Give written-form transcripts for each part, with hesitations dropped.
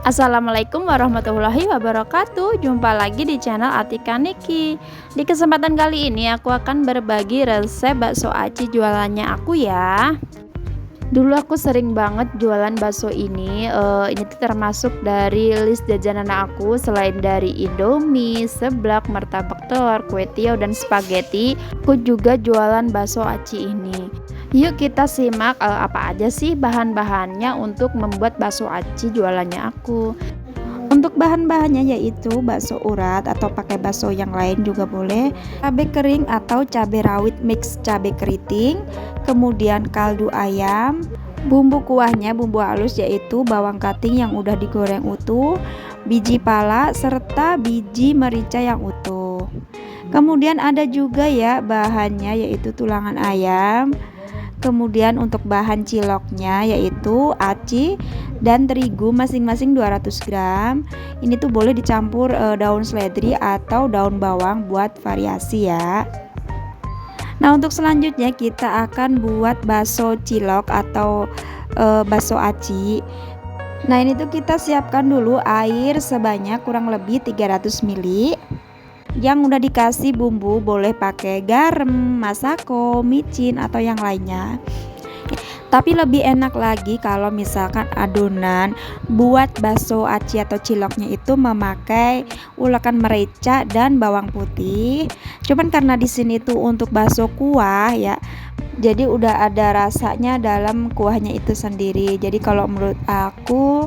Assalamualaikum warahmatullahi wabarakatuh. Jumpa lagi di channel Atika Niki. Di kesempatan kali ini aku akan berbagi resep bakso aci jualannya aku ya. Dulu aku sering banget jualan bakso ini. Ini tuh termasuk dari list jajanan aku. Selain dari Indomie, seblak, martabak telur, kue tiaw, dan spaghetti, aku juga jualan bakso aci ini. Yuk kita simak apa aja sih bahan-bahannya untuk membuat bakso aci jualannya aku. Untuk bahan-bahannya yaitu bakso urat atau pakai bakso yang lain juga boleh, cabai kering atau cabai rawit mix cabai keriting, kemudian kaldu ayam, bumbu kuahnya bumbu halus yaitu bawang kating yang udah digoreng utuh, biji pala serta biji merica yang utuh. Kemudian ada juga ya bahannya yaitu tulangan ayam. Kemudian untuk bahan ciloknya yaitu aci dan terigu masing-masing 200 gram. Ini tuh boleh dicampur daun seledri atau daun bawang buat variasi ya. Nah, untuk selanjutnya kita akan buat bakso cilok atau bakso aci. Nah, ini tuh kita siapkan dulu air sebanyak kurang lebih 300 ml. Yang udah dikasih bumbu boleh pakai garam, masako, micin atau yang lainnya. Tapi lebih enak lagi kalau misalkan adonan buat bakso aci atau ciloknya itu memakai ulakan merica dan bawang putih. Cuman karena di sini tuh untuk bakso kuah ya, jadi udah ada rasanya dalam kuahnya itu sendiri. Jadi kalau menurut aku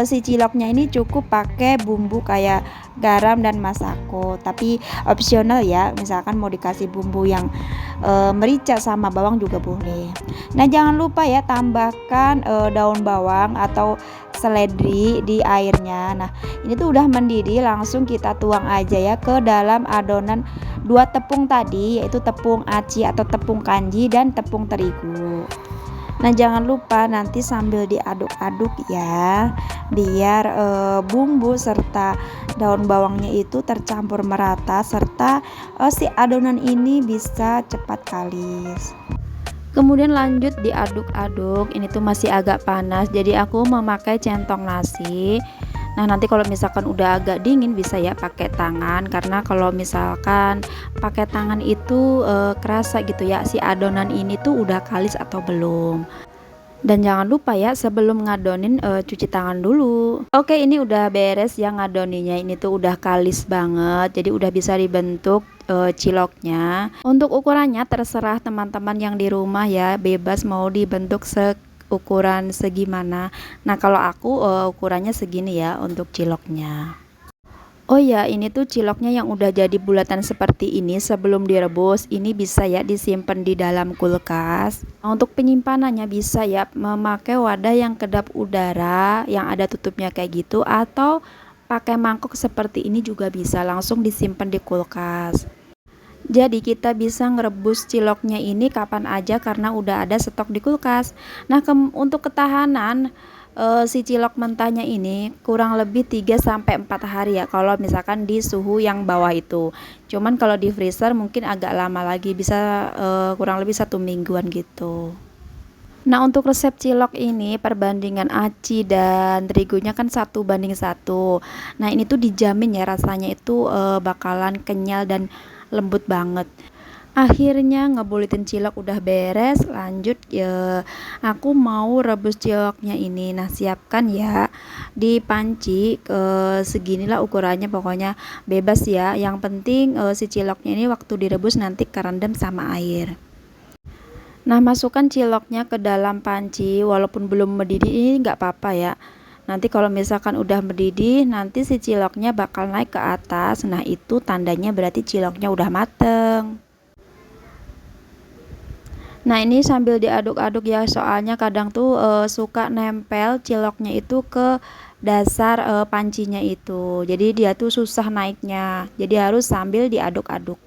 si ciloknya ini cukup pakai bumbu kayak garam dan masako, tapi opsional ya, misalkan mau dikasih bumbu yang merica sama bawang juga boleh. Nah, jangan lupa ya tambahkan daun bawang atau seledri di airnya. Nah, ini tuh udah mendidih, langsung kita tuang aja ya ke dalam adonan 2 tepung tadi, yaitu tepung aci atau tepung kanji dan tepung terigu. Nah, jangan lupa nanti sambil diaduk-aduk ya, biar bumbu serta daun bawangnya itu tercampur merata, serta si adonan ini bisa cepat kalis. Kemudian lanjut diaduk-aduk. Ini tuh masih agak panas, jadi aku memakai centong nasi. Nah, nanti kalau misalkan udah agak dingin bisa ya pakai tangan, karena kalau misalkan pakai tangan itu kerasa gitu ya si adonan ini tuh udah kalis atau belum. Dan jangan lupa ya sebelum ngadonin cuci tangan dulu. Oke, ini udah beres ya ngadoninya. Ini tuh udah kalis banget, jadi udah bisa dibentuk ciloknya. Untuk ukurannya terserah teman-teman yang di rumah ya, bebas mau dibentuk ukuran segimana. Nah, kalau aku ukurannya segini ya untuk ciloknya. Oh ya, ini tuh ciloknya yang udah jadi bulatan seperti ini sebelum direbus, ini bisa ya disimpan di dalam kulkas. Nah, untuk penyimpanannya bisa ya memakai wadah yang kedap udara yang ada tutupnya kayak gitu, atau pakai mangkok seperti ini juga bisa, langsung disimpan di kulkas. Jadi kita bisa ngerebus ciloknya ini kapan aja karena udah ada stok di kulkas. Nah, untuk ketahanan si cilok mentahnya ini kurang lebih 3 sampai 4 hari ya kalau misalkan di suhu yang bawah itu. Cuman kalau di freezer mungkin agak lama lagi, bisa kurang lebih 1 mingguan gitu. Nah, untuk resep cilok ini perbandingan aci dan terigunya kan 1 banding 1. Nah, ini tuh dijamin ya rasanya itu bakalan kenyal dan lembut banget. Akhirnya ngebulitin cilok udah beres, lanjut ya aku mau rebus ciloknya ini. Nah, siapkan ya di panci seginilah ukurannya, pokoknya bebas ya, yang penting si ciloknya ini waktu direbus nanti kerendam sama air. Nah, masukkan ciloknya ke dalam panci walaupun belum mendidih, ini nggak apa-apa ya. Nanti kalau misalkan udah mendidih, nanti si ciloknya bakal naik ke atas. Nah, itu tandanya berarti ciloknya udah mateng. Nah, ini sambil diaduk-aduk ya, soalnya kadang tuh suka nempel ciloknya itu ke dasar pancinya itu. Jadi dia tuh susah naiknya. Jadi harus sambil diaduk-aduk.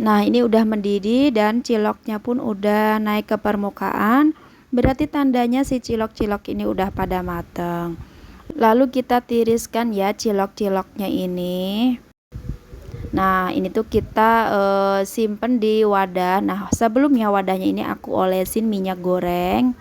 Nah, ini udah mendidih dan ciloknya pun udah naik ke permukaan. Berarti tandanya si cilok-cilok ini udah pada mateng. Lalu kita tiriskan ya cilok-ciloknya ini. Nah, ini tuh kita simpen di wadah. Nah, sebelumnya wadahnya ini aku olesin minyak goreng.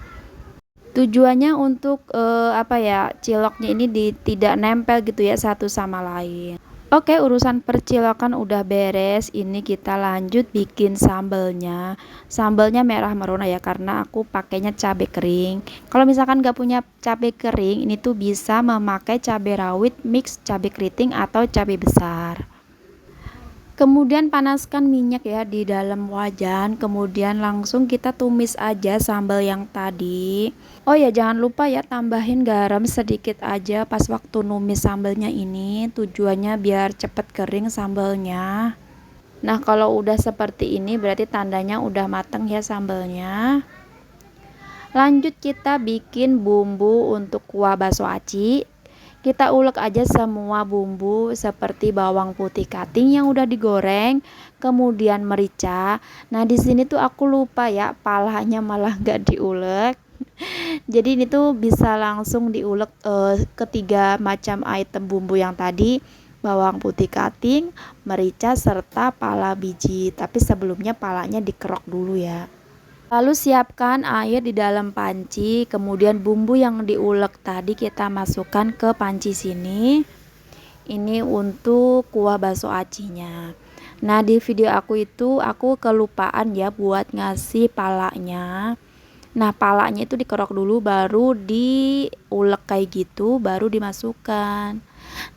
Tujuannya untuk apa ya, ciloknya ini tidak nempel gitu ya satu sama lain. Oke, urusan percilokan udah beres. Ini kita lanjut bikin sambelnya. Sambelnya merah merona ya, karena aku pakainya cabai kering. Kalau misalkan nggak punya cabai kering, ini tuh bisa memakai cabai rawit mix cabai keriting atau cabai besar. Kemudian panaskan minyak ya di dalam wajan, kemudian langsung kita tumis aja sambal yang tadi. Oh ya, jangan lupa ya tambahin garam sedikit aja pas waktu numis sambalnya ini, tujuannya biar cepet kering sambalnya. Nah, kalau udah seperti ini berarti tandanya udah mateng ya sambalnya. Lanjut kita bikin bumbu untuk kuah bakso aci. Kita ulek aja semua bumbu seperti bawang putih cutting yang udah digoreng, kemudian merica. Nah, di sini tuh aku lupa ya, palanya malah nggak diulek. Jadi ini tuh bisa langsung diulek ketiga macam item bumbu yang tadi, bawang putih cutting, merica serta pala biji. Tapi sebelumnya palanya dikerok dulu ya. Lalu siapkan air di dalam panci, kemudian bumbu yang diulek tadi kita masukkan ke panci sini. Ini untuk kuah bakso acinya. Nah, di video aku itu aku kelupaan ya buat ngasih palanya. Nah, palanya itu dikerok dulu baru diulek kayak gitu, baru dimasukkan.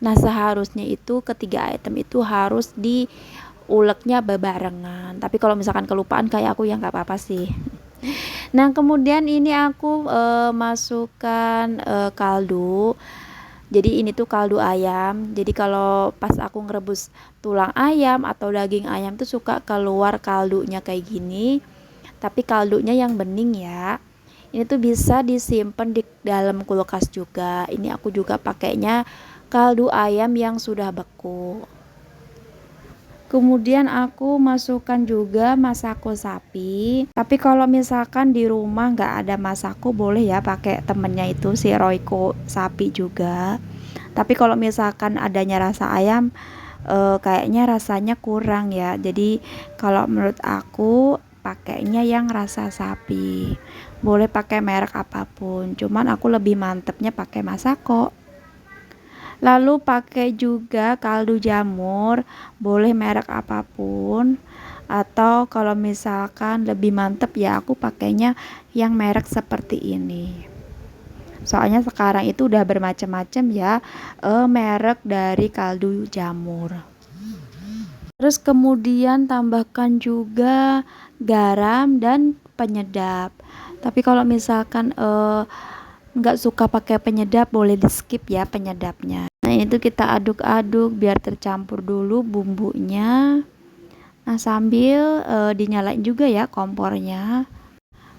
Nah, seharusnya itu ketiga item itu harus diuleknya bebarengan. Tapi kalau misalkan kelupaan kayak aku ya nggak apa-apa sih. Nah, kemudian ini aku masukkan kaldu. Jadi ini tuh kaldu ayam. Jadi kalau pas aku ngerebus tulang ayam atau daging ayam tuh suka keluar kaldunya kayak gini. Tapi kaldunya yang bening ya. Ini tuh bisa disimpan di dalam kulkas juga. Ini aku juga pakainya kaldu ayam yang sudah beku. Kemudian aku masukkan juga masako sapi. Tapi kalau misalkan di rumah nggak ada masako, boleh ya pakai temennya itu si Royco sapi juga. Tapi kalau misalkan adanya rasa ayam, kayaknya rasanya kurang ya. Jadi kalau menurut aku pakainya yang rasa sapi. Boleh pakai merek apapun. Cuman aku lebih mantepnya pakai masako. Lalu pakai juga kaldu jamur, boleh merek apapun. Atau kalau misalkan lebih mantep ya aku pakainya yang merek seperti ini. Soalnya sekarang itu udah bermacam-macam ya merek dari kaldu jamur. Terus kemudian tambahkan juga garam dan penyedap. Tapi kalau misalkan nggak suka pakai penyedap, boleh di skip ya penyedapnya. Nah, ini tuh kita aduk-aduk biar tercampur dulu bumbunya. Nah, sambil dinyalain juga ya kompornya.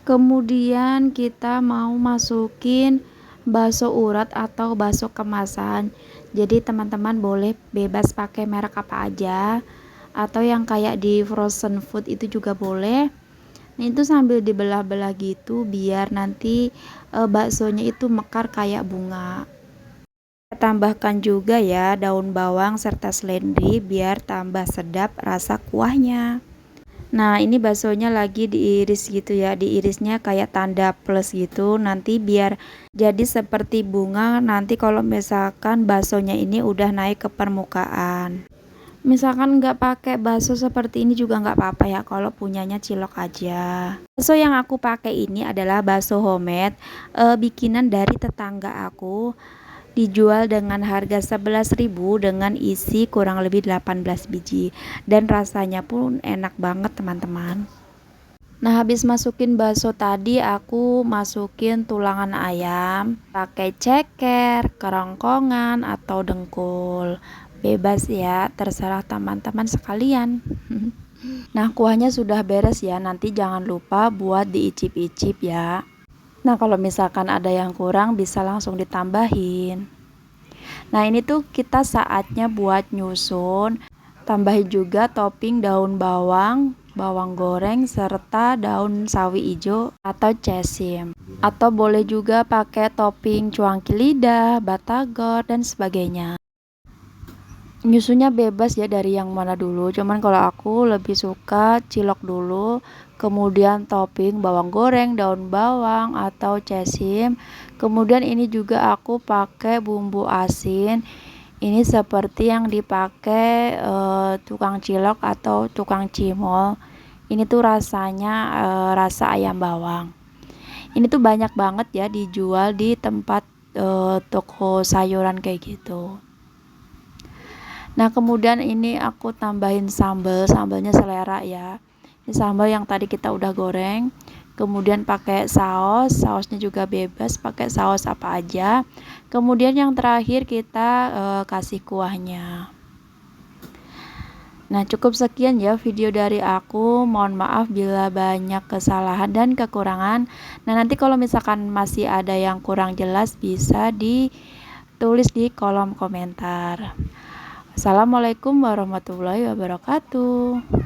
Kemudian kita mau masukin bakso urat atau bakso kemasan. Jadi teman-teman boleh bebas pakai merek apa aja, atau yang kayak di frozen food itu juga boleh. Nah, itu sambil dibelah-belah gitu biar nanti baksonya itu mekar kayak bunga. Tambahkan juga ya daun bawang serta seledri biar tambah sedap rasa kuahnya. Nah, ini baksonya lagi diiris gitu ya, diirisnya kayak tanda plus gitu, nanti biar jadi seperti bunga nanti kalau misalkan baksonya ini udah naik ke permukaan. Misalkan nggak pakai bakso seperti ini juga nggak apa-apa ya, kalau punyanya cilok aja. Bakso yang aku pakai ini adalah bakso homemade, bikinan dari tetangga aku. Dijual dengan harga 11.000 dengan isi kurang lebih 18 biji. Dan rasanya pun enak banget teman-teman. Nah, habis masukin bakso tadi aku masukin tulangan ayam, pakai ceker, kerongkongan atau dengkul. Bebas ya, terserah teman-teman sekalian. Nah, kuahnya sudah beres ya, nanti jangan lupa buat diicip-icip ya. Nah, kalau misalkan ada yang kurang bisa langsung ditambahin. Nah, ini tuh kita saatnya buat nyusun. Tambahin juga topping daun bawang, bawang goreng, serta daun sawi hijau atau cesim. Atau boleh juga pakai topping cuangki lidah, batagor, dan sebagainya. Nyusunnya bebas ya dari yang mana dulu. Cuman kalau aku lebih suka cilok dulu, kemudian topping bawang goreng, daun bawang atau cessim. Kemudian ini juga aku pakai bumbu asin. Ini seperti yang dipakai tukang cilok atau tukang cimol. Ini tuh rasanya rasa ayam bawang. Ini tuh banyak banget ya dijual di tempat toko sayuran kayak gitu. Nah, kemudian ini aku tambahin sambalnya selera ya. Ini sambal yang tadi kita udah goreng. Kemudian pakai sausnya juga bebas, pakai saus apa aja. Kemudian yang terakhir kita kasih kuahnya. Nah, cukup sekian ya video dari aku. Mohon maaf bila banyak kesalahan dan kekurangan. Nah, nanti kalau misalkan masih ada yang kurang jelas bisa ditulis di kolom komentar. Assalamualaikum warahmatullahi wabarakatuh.